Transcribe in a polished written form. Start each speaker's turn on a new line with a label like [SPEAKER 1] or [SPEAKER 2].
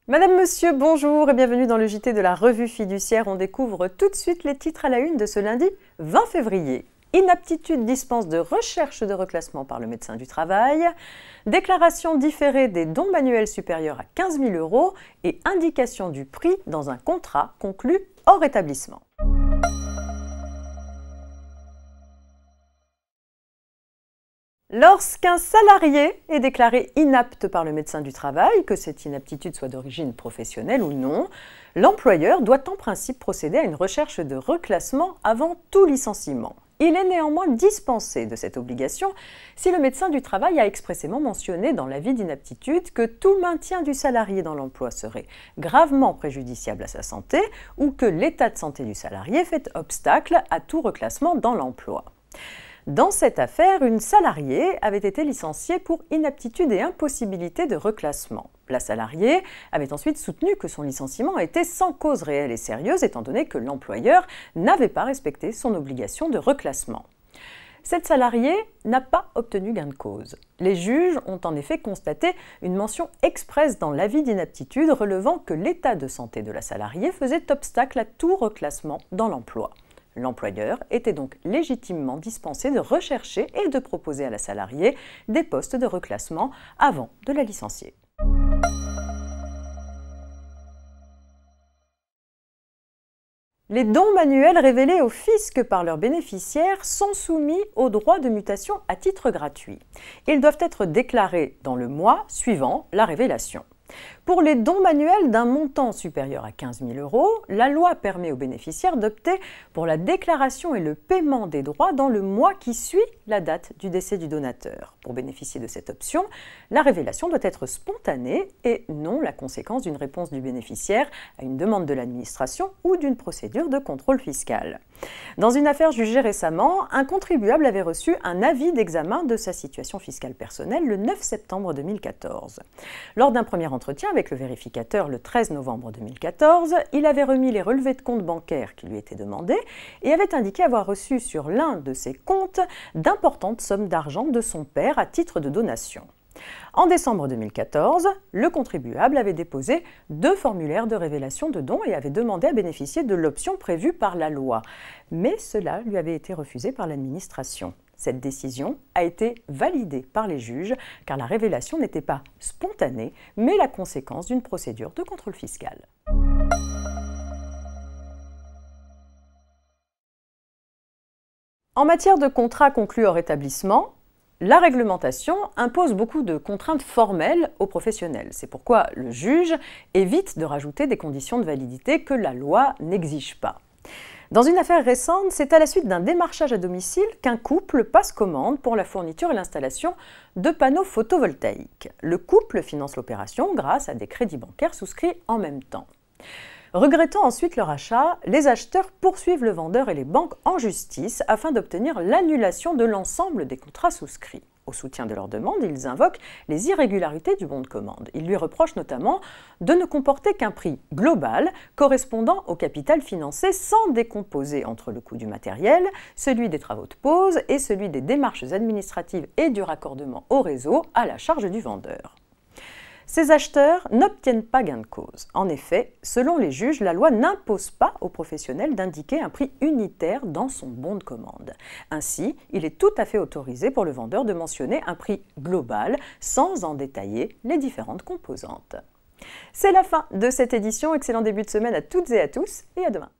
[SPEAKER 1] Madame, Monsieur, bonjour et bienvenue dans le JT de la Revue Fiduciaire. On découvre tout de suite les titres à la une de ce lundi 20 février. Inaptitude dispense de recherche de reclassement par le médecin du travail, déclaration différée des dons manuels supérieurs à 15 000 € et indication du prix dans un contrat conclu hors établissement. Lorsqu'un salarié est déclaré inapte par le médecin du travail, que cette inaptitude soit d'origine professionnelle ou non, l'employeur doit en principe procéder à une recherche de reclassement avant tout licenciement. Il est néanmoins dispensé de cette obligation si le médecin du travail a expressément mentionné dans l'avis d'inaptitude que tout maintien du salarié dans l'emploi serait gravement préjudiciable à sa santé ou que l'état de santé du salarié fait obstacle à tout reclassement dans l'emploi. Dans cette affaire, une salariée avait été licenciée pour inaptitude et impossibilité de reclassement. La salariée avait ensuite soutenu que son licenciement était sans cause réelle et sérieuse, étant donné que l'employeur n'avait pas respecté son obligation de reclassement. Cette salariée n'a pas obtenu gain de cause. Les juges ont en effet constaté une mention expresse dans l'avis d'inaptitude relevant que l'état de santé de la salariée faisait obstacle à tout reclassement dans l'emploi. L'employeur était donc légitimement dispensé de rechercher et de proposer à la salariée des postes de reclassement avant de la licencier. Les dons manuels révélés au fisc par leurs bénéficiaires sont soumis au droit de mutation à titre gratuit. Ils doivent être déclarés dans le mois suivant la révélation. Pour les dons manuels d'un montant supérieur à 15 000 €, la loi permet aux bénéficiaires d'opter pour la déclaration et le paiement des droits dans le mois qui suit la date du décès du donateur. Pour bénéficier de cette option, la révélation doit être spontanée et non la conséquence d'une réponse du bénéficiaire à une demande de l'administration ou d'une procédure de contrôle fiscal. Dans une affaire jugée récemment, un contribuable avait reçu un avis d'examen de sa situation fiscale personnelle le 9 septembre 2014. Lors d'un premier entretien avec le vérificateur le 13 novembre 2014, il avait remis les relevés de compte bancaires qui lui étaient demandés et avait indiqué avoir reçu sur l'un de ses comptes d'importantes sommes d'argent de son père à titre de donation. En décembre 2014, le contribuable avait déposé 2 formulaires de révélation de dons et avait demandé à bénéficier de l'option prévue par la loi. Mais cela lui avait été refusé par l'administration. Cette décision a été validée par les juges car la révélation n'était pas spontanée, mais la conséquence d'une procédure de contrôle fiscal. En matière de contrats conclus hors établissement, la réglementation impose beaucoup de contraintes formelles aux professionnels. C'est pourquoi le juge évite de rajouter des conditions de validité que la loi n'exige pas. Dans une affaire récente, c'est à la suite d'un démarchage à domicile qu'un couple passe commande pour la fourniture et l'installation de panneaux photovoltaïques. Le couple finance l'opération grâce à des crédits bancaires souscrits en même temps. Regrettant ensuite leur achat, les acheteurs poursuivent le vendeur et les banques en justice afin d'obtenir l'annulation de l'ensemble des contrats souscrits. Au soutien de leur demande, ils invoquent les irrégularités du bon de commande. Ils lui reprochent notamment de ne comporter qu'un prix global correspondant au capital financé sans décomposer entre le coût du matériel, celui des travaux de pose et celui des démarches administratives et du raccordement au réseau à la charge du vendeur. Ces acheteurs n'obtiennent pas gain de cause. En effet, selon les juges, la loi n'impose pas aux professionnels d'indiquer un prix unitaire dans son bon de commande. Ainsi, il est tout à fait autorisé pour le vendeur de mentionner un prix global sans en détailler les différentes composantes. C'est la fin de cette édition. Excellent début de semaine à toutes et à tous et à demain.